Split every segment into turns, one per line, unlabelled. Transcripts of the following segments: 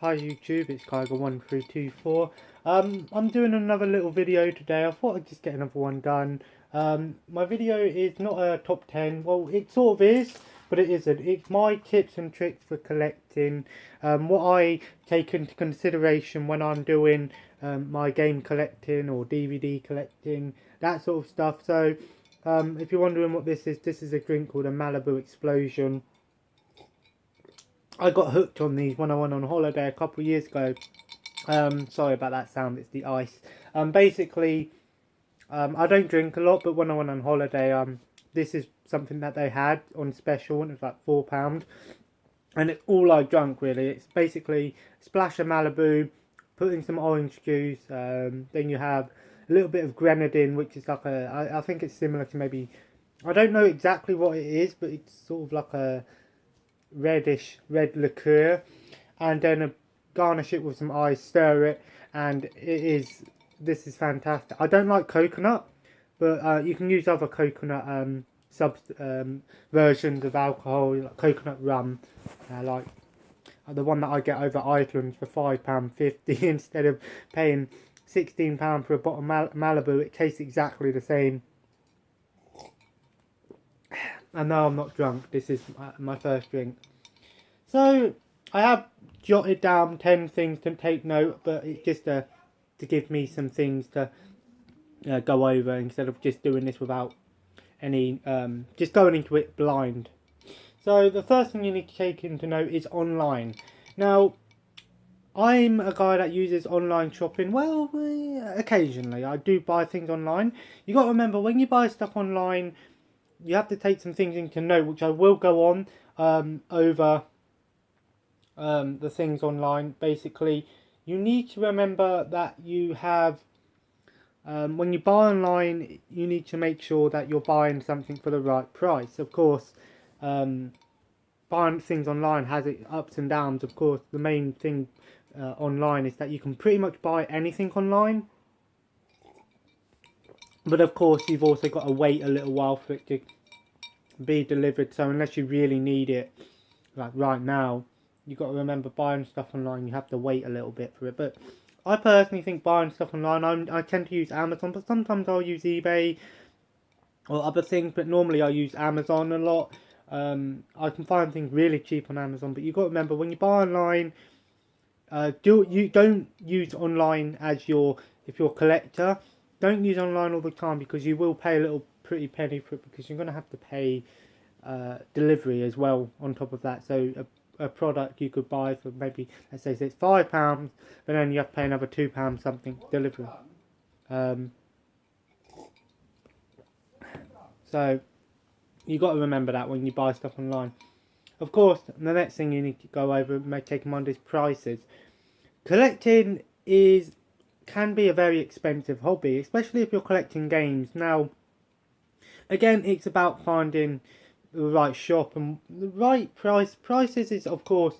Hi YouTube, it's Kyger1324. I'm doing another little video today. I thought I'd just get another one done. My video is not a top 10. Well, it sort of is, but it isn't. It's my tips and tricks for collecting. What I take into consideration when I'm doing my game collecting or DVD collecting, that sort of stuff. So, if you're wondering what this is a drink called a Malibu Explosion. I got hooked on these when I went on holiday a couple of years ago. Sorry about that sound, it's the ice. Basically, I don't drink a lot, but when I went on holiday, this is something that they had on special, and it was like £4. And it's all I drank, really. It's basically a splash of Malibu, put in some orange juice, then you have a little bit of grenadine, which is like I think it's similar to maybe, I don't know exactly what it is, but it's sort of like a red liqueur, and then garnish it with some ice, stir it, and this is fantastic. I don't like coconut, but you can use other coconut versions of alcohol, like coconut rum, like the one that I get over Iceland for £5.50 instead of paying £16 for a bottle of Malibu. It tastes exactly the same. And now I'm not drunk. This is my first drink. So, I have jotted down 10 things to take note, but it's just to give me some things to go over instead of just doing this without any, just going into it blind. So, the first thing you need to take into note is online. Now, I'm a guy that uses online shopping. Well, occasionally I do buy things online. You got to remember, when you buy stuff online, you have to take some things into note, which I will go on over the things online. Basically, you need to remember that you have, when you buy online, you need to make sure that you're buying something for the right price. Of course, buying things online has its ups and downs. Of course, the main thing online is that you can pretty much buy anything online. But of course, you've also got to wait a little while for it to be delivered. So unless you really need it, like right now, you've got to remember, buying stuff online, you have to wait a little bit for it. But I personally think buying stuff online, I tend to use Amazon, but sometimes I'll use eBay or other things. But normally I use Amazon a lot. I can find things really cheap on Amazon, but you've got to remember, when you buy online, you don't use online as if you're a collector. Don't use online all the time, because you will pay a little pretty penny for it, because you're going to have to pay delivery as well on top of that. So a product you could buy for maybe, let's say it's £5, but then you have to pay another £2 something delivery. So you got to remember that when you buy stuff online. Of course, the next thing you need to go over and take in mind is prices. Collecting can be a very expensive hobby, especially if you're collecting games. Now, again, it's about finding the right shop and the right price. Prices is, of course,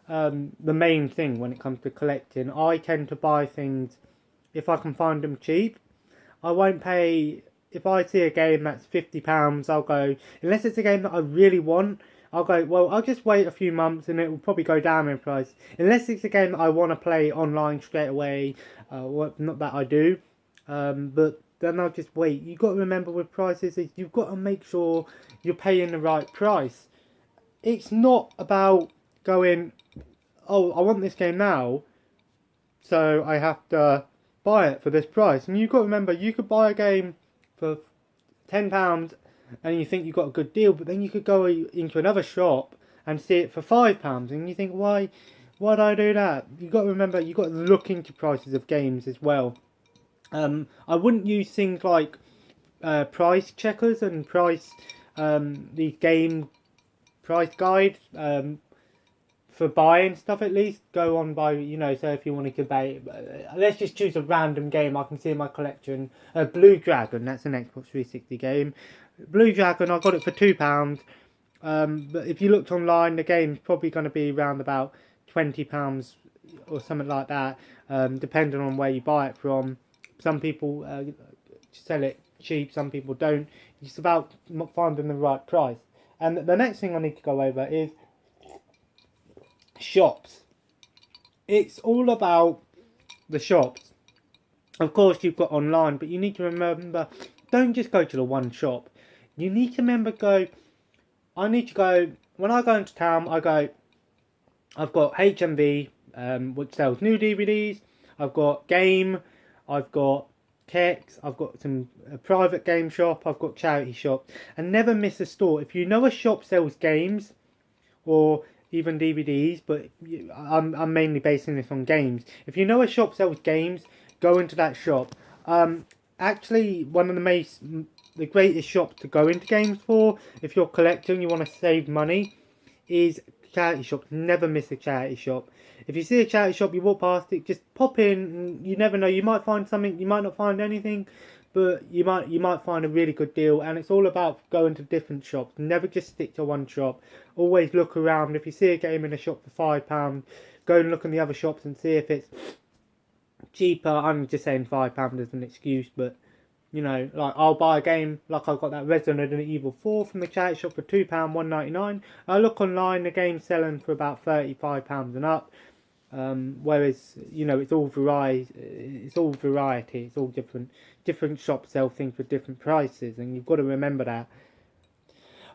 the main thing when it comes to collecting. I tend to buy things if I can find them cheap. I won't pay, if I see a game that's £50, I'll go, unless it's a game that I really want, I'll go, well, I'll just wait a few months and it will probably go down in price. Unless it's a game that I want to play online straight away, not that I do, but then I'll just wait. You've got to remember, with prices, you've got to make sure you're paying the right price. It's not about going, oh, I want this game now, so I have to buy it for this price. And you've got to remember, you could buy a game for £10 and you think you've got a good deal, but then you could go into another shop and see it for £5, and you think, why'd I do that? You've got to remember, you've got to look into prices of games as well. I wouldn't use things like price checkers and these game price guides for buying stuff. At least go on by, so if you wanted to buy, let's just choose a random game I can see in my collection. Blue Dragon, that's an Xbox 360 game. Blue Dragon, I got it for £2. But if you looked online, the game's probably going to be around about £20 or something like that, depending on where you buy it from. Some people sell it cheap, some people don't. It's about finding the right price. And the next thing I need to go over is shops. it's all about the shops. Of course, you've got online, but you need to remember, don't just go to the one shop. You need to remember, I need to go, when I go into town, I've got HMV, which sells new DVDs, I've got Game, I've got Kex, I've got a private game shop, I've got charity shop, and never miss a store. If you know a shop sells games, or even DVDs, but I'm mainly basing this on games. If you know a shop sells games, go into that shop. Actually, one of the greatest shops to go into games for, if you're collecting, you want to save money, is charity shops. Never miss a charity shop. If you see a charity shop, you walk past it, just pop in. You never know, you might find something, you might not find anything, but you might find a really good deal. And it's all about going to different shops. Never just stick to one shop. Always look around. If you see a game in a shop for £5, go and look in the other shops and see if it's cheaper. I'm just saying £5 as an excuse, but you know, like I'll buy a game, like I got that Resident Evil 4 from the charity shop for £2, £1.99. I look online, the game's selling for about £35 and up. Whereas, you know, it's all variety, it's all different shops sell things for different prices, and you've got to remember that.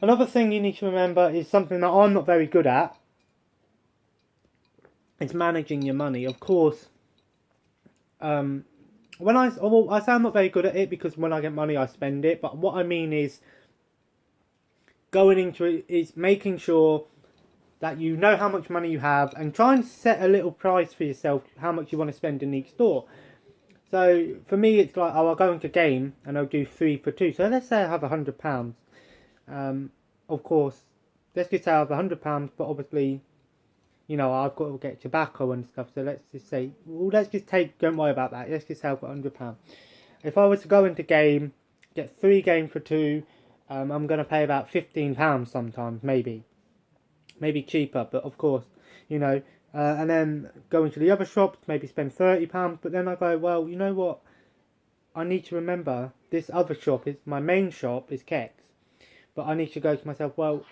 Another thing you need to remember is something that I'm not very good at. It's managing your money. Of course, when I say I'm not very good at it because when I get money I spend it, but what I mean is going into it is making sure that you know how much money you have and try and set a little price for yourself how much you want to spend in each store. So for me it's like, I'll go into game and I'll do 3 for 2. So let's say I have £100. Of course, let's just say I have £100, but obviously, you know, I've got to get tobacco and stuff. So let's just say, don't worry about that. Let's just say I've got £100. If I was to go into game, get 3 games for 2, I'm going to pay about £15 sometimes, maybe cheaper, but of course, you know, and then go into the other shops, maybe spend £30, but then I go, well, you know what, I need to remember, this other shop is, my main shop is Kex, but I need to go to myself, well,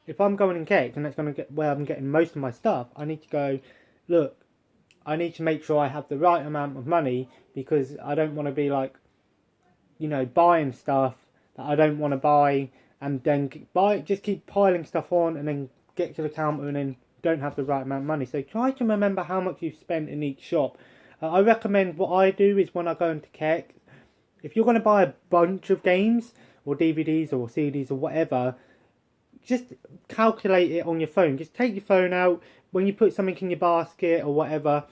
if I'm going in Kex, and that's going to get where I'm getting most of my stuff, I need to go, look, I need to make sure I have the right amount of money, because I don't want to be like, you know, buying stuff that I don't want to buy, and then just keep piling stuff on, and then get to the counter and then don't have the right amount of money. So try to remember how much you've spent in each shop. I recommend, what I do is when I go into Kex, if you're going to buy a bunch of games or DVDs or CDs or whatever, just calculate it on your phone. Just take your phone out when you put something in your basket or whatever.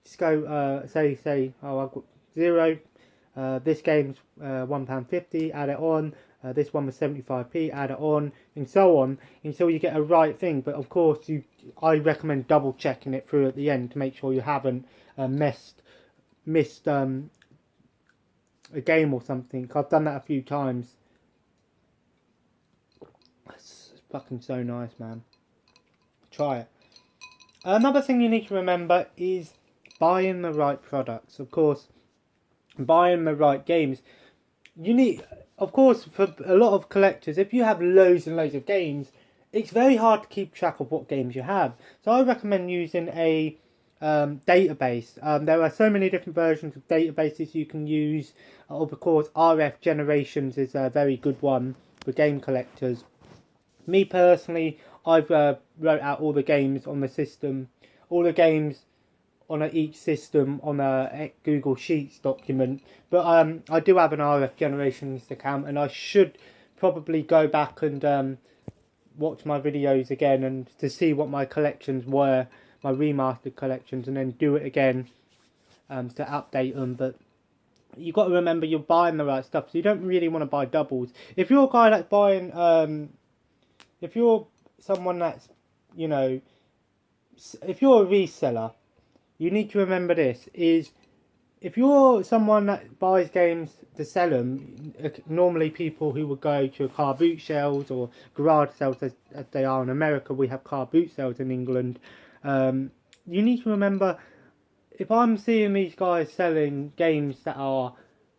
Just go say oh, I've got 0. This game's £1.50. Add it on. This one was 75p, add it on, and so on, until you get a right thing. But of course, I recommend double checking it through at the end to make sure you haven't missed a game or something. I've done that a few times. It's fucking so nice, man. Try it. Another thing you need to remember is buying the right products. Of course, buying the right games. You need, of course, for a lot of collectors, if you have loads and loads of games, it's very hard to keep track of what games you have. So I recommend using a database. There are so many different versions of databases you can use. Of course, RF Generations is a very good one for game collectors. Me personally, I've wrote out all the games on the system, all the games on each system on a Google Sheets document. But I do have an RF Generations account, and I should probably go back and watch my videos again and to see what my collections were, my remastered collections, and then do it again to update them. But you've got to remember you're buying the right stuff, so you don't really want to buy doubles. If you're a guy that's buying, if you're someone that's, you know, if you're a reseller, you need to remember this, is if you're someone that buys games to sell them, normally people who would go to car boot sales or garage sales, as they are in America, we have car boot sales in England. You need to remember, if I'm seeing these guys selling games that are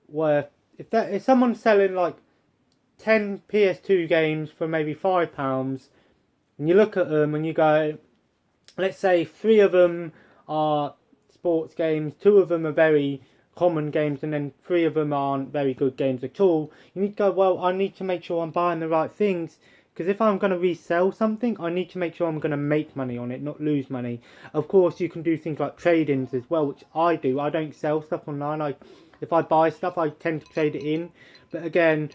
worth, if someone's selling like 10 PS2 games for maybe £5, and you look at them and you go, let's say 3 of them are sports games, 2 of them are very common games, and then 3 of them aren't very good games at all. You need to go, well, I need to make sure I'm buying the right things, because if I'm going to resell something, I need to make sure I'm going to make money on it, not lose money. Of course, you can do things like trade-ins as well, which I do. I don't sell stuff online. If I buy stuff, I tend to trade it in. But again,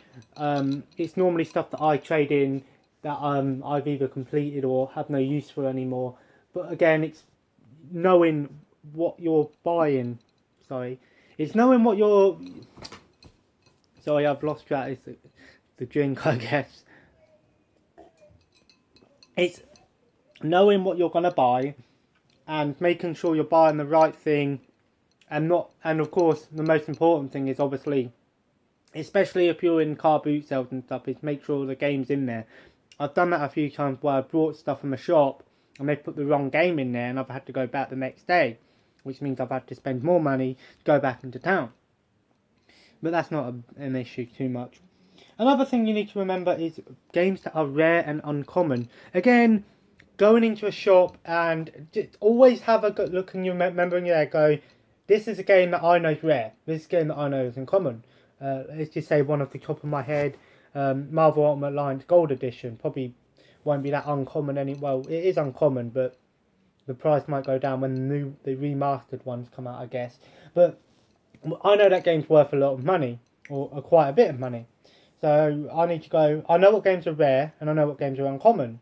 it's normally stuff that I trade in that I've either completed or have no use for anymore. But again, it's knowing what you're buying. It's knowing what you're... Sorry, I've lost track. It's the drink, I guess. It's knowing what you're going to buy and making sure you're buying the right thing, and of course the most important thing is, obviously, especially if you're in car boot sales and stuff, is make sure the game's in there. I've done that a few times where I brought stuff from a shop and they put the wrong game in there, and I've had to go back the next day, which means I've had to spend more money to go back into town. But that's not an issue too much. Another thing you need to remember is games that are rare and uncommon. Again, going into a shop and just always have a good look and you remember in your head, go, this is a game that I know is rare. This is a game that I know is uncommon. Let's just say one off the top of my head, Marvel Ultimate Alliance Gold Edition. Probably won't be that uncommon well, it is uncommon, but the price might go down when the remastered ones come out, I guess. But I know that game's worth a lot of money, or quite a bit of money. So I need to go, I know what games are rare, and I know what games are uncommon.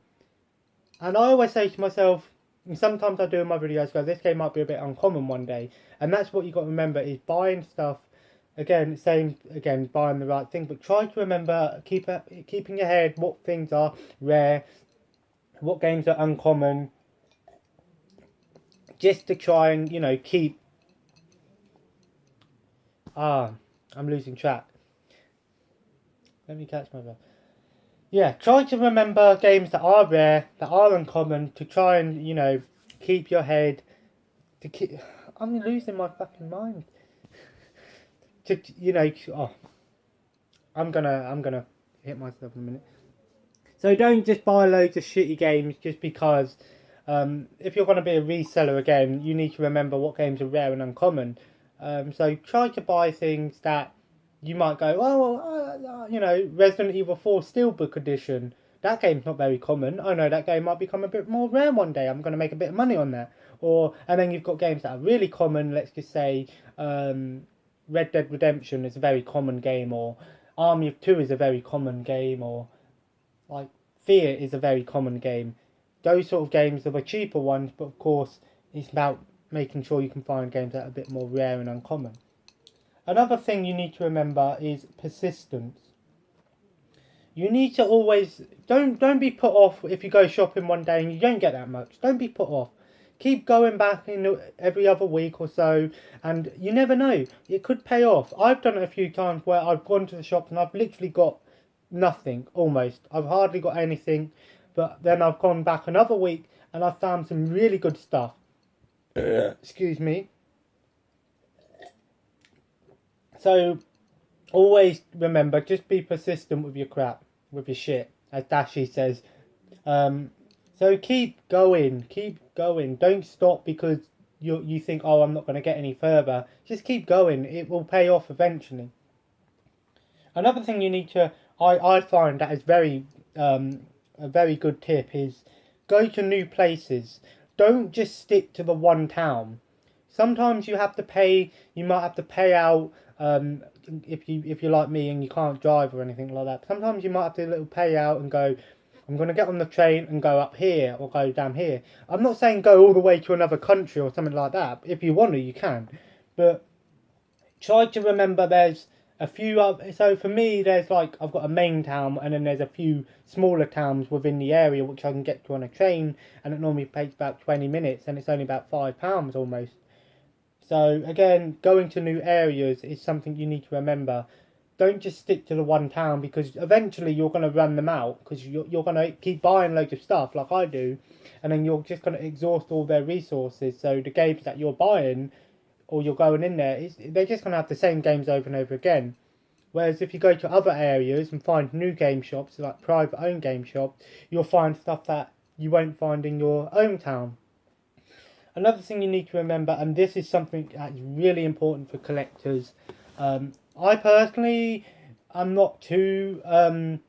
And I always say to myself, and sometimes I do in my videos, go, this game might be a bit uncommon one day. And that's what you've got to remember, is buying stuff, again, buying the right thing. But try to remember, keep in your head what things are rare, what games are uncommon, just to try and, keep... I'm losing track. Let me catch my breath. Yeah, try to remember games that are rare, that are uncommon, to try and, keep your head... I'm losing my fucking mind. I'm gonna hit myself in a minute. So don't just buy loads of shitty games just because... if you're going to be a reseller again, you need to remember what games are rare and uncommon. So try to buy things that you might go, Resident Evil 4 Steelbook Edition. That game's not very common. I know that game might become a bit more rare one day. I'm going to make a bit of money on that. And then you've got games that are really common. Let's just say Red Dead Redemption is a very common game, or Army of Two is a very common game, or like Fear is a very common game. Those sort of games are the cheaper ones, but of course it's about making sure you can find games that are a bit more rare and uncommon. Another thing you need to remember is persistence. You need to always... Don't be put off if you go shopping one day and you don't get that much. Don't be put off. Keep going back in every other week or so, and you never know. It could pay off. I've done it a few times where I've gone to the shops and I've literally got nothing, almost. I've hardly got anything, but then I've gone back another week and I've found some really good stuff. Excuse me. So, always remember, just be persistent with your crap, with your shit, as Dashi says. So keep going. Don't stop because you think, oh, I'm not going to get any further. Just keep going. It will pay off eventually. Another thing you need to, I find that is a very good tip, is go to new places. Don't just stick to the one town. Sometimes you might have to pay out, if you're like me and you can't drive or anything like that. Sometimes you might have to little pay out and go, I'm going to get on the train and go up here or go down here. I'm not saying go all the way to another country or something like that. If you want to, you can. But try to remember there's a few so for me, there's I've got a main town, and then there's a few smaller towns within the area which I can get to on a train, and it normally takes about 20 minutes, and it's only about £5 almost. So again, going to new areas is something you need to remember. Don't just stick to the one town, because eventually you're going to run them out, because you're going to keep buying loads of stuff like I do, and then you're just going to exhaust all their resources. So the games that you're buying, or you're going in there, they're just going to have the same games over and over again. Whereas if you go to other areas and find new game shops, like private owned game shops, you'll find stuff that you won't find in your own town. another thing you need to remember, and this is something that's really important for collectors. I personally, I'm not too I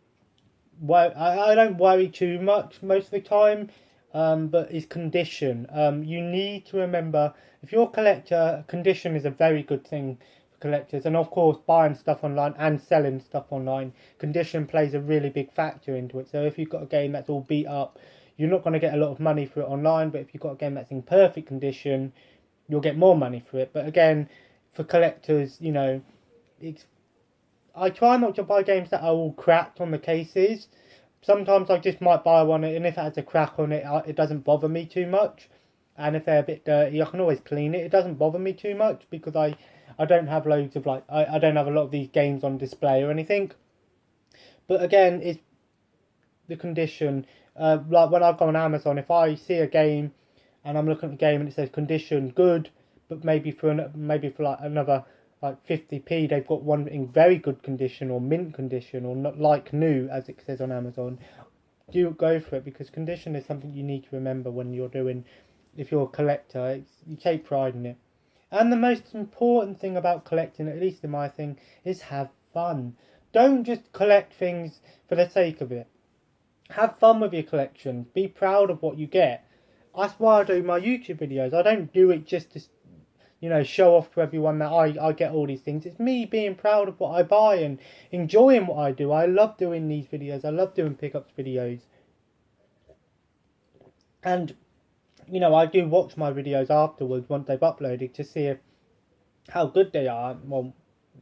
don't worry too much most of the time, but it's condition. You need to remember, if you're a collector, condition is a very good thing for collectors, and of course buying stuff online and selling stuff online, condition plays a really big factor into it. So if you've got a game that's all beat up, you're not going to get a lot of money for it online, but if you've got a game that's in perfect condition, you'll get more money for it. But again, for collectors, you know, I try not to buy games that are all cracked on the cases. Sometimes I just might buy one, and if it has a crack on it, it doesn't bother me too much. And if they're a bit dirty, I can always clean it. It doesn't bother me too much because I don't have loads of I don't have a lot of these games on display or anything. But again, it's the condition. Like when I go on Amazon, if I see a game and I'm looking at the game and it says condition good, but maybe for like another like 50p, they've got one in very good condition or mint condition or not like new, as it says on Amazon. Do go for it, because condition is something you need to remember when you're doing. If you're a collector, you take pride in it. And the most important thing about collecting, at least in my thing, is have fun. Don't just collect things for the sake of it. Have fun with your collection. Be proud of what you get. That's why I do my YouTube videos. I don't do it just to, you know, show off to everyone that I get all these things. It's me being proud of what I buy and enjoying what I do. I love doing these videos. I love doing pickups videos. And, you know, I do watch my videos afterwards once they've uploaded to see how good they are. Well,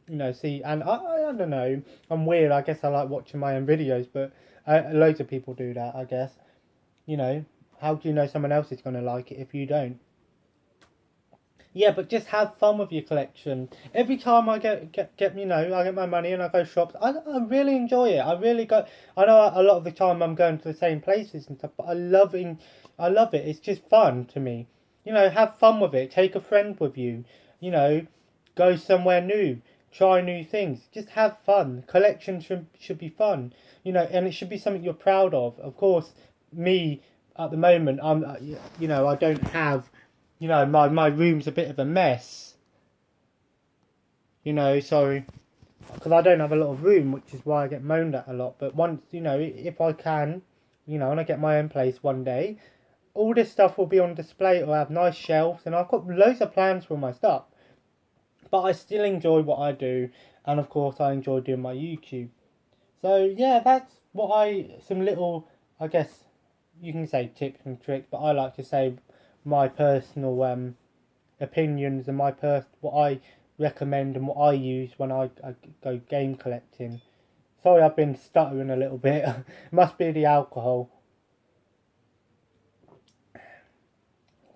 you know, see, and I don't know. I'm weird. I guess I like watching my own videos, but loads of people do that, I guess. You know, how do you know someone else is going to like it if you don't? Yeah, but just have fun with your collection. Every time I get you know, I get my money and I go shops, I really enjoy it. I really go. I know a lot of the time I'm going to the same places and stuff, but I love it. It's just fun to me. You know, have fun with it. Take a friend with you. You know, go somewhere new. Try new things. Just have fun. Collection should be fun. You know, and it should be something you're proud of. Of course, me at the moment, you know, I don't have. You know, my room's a bit of a mess. You know, so because I don't have a lot of room, which is why I get moaned at a lot. But once, you know, if I can, you know, when I get my own place one day, all this stuff will be on display. It'll have nice shelves, and I've got loads of plans for my stuff. But I still enjoy what I do, and of course I enjoy doing my YouTube. So yeah, that's some little, I guess you can say tips and tricks, but I like to say my personal opinions and what I recommend and what I use when I go game collecting. Sorry, I've been stuttering a little bit. Must be the alcohol.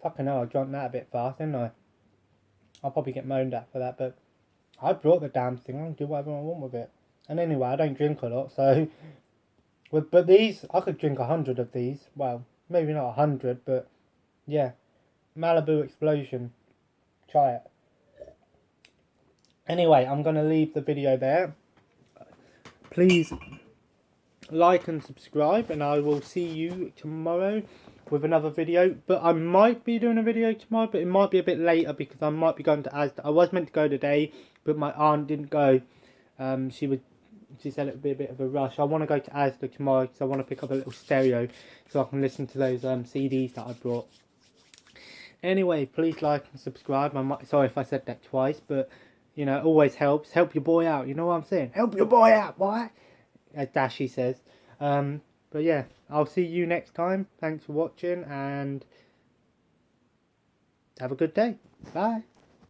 Fucking hell, I drank that a bit fast, didn't I? I'll probably get moaned at for that, but I brought the damn thing. I can do whatever I want with it. And anyway, I don't drink a lot, so but these, I could drink 100 of these. Well, maybe not 100, but yeah. Malibu Explosion. Try it. Anyway, I'm going to leave the video there. Please like and subscribe, and I will see you tomorrow with another video. But I might be doing a video tomorrow, but it might be a bit later because I might be going to Asda. I was meant to go today, but my aunt didn't go. She said it would be a bit of a rush. I want to go to Asda tomorrow because I want to pick up a little stereo so I can listen to those CDs that I brought. Anyway, please like and subscribe. Sorry if I said that twice, but you know, it always helps. Help your boy out. You know what I'm saying? Help your boy out, boy. As Dashy says. But yeah, I'll see you next time. Thanks for watching and have a good day. Bye.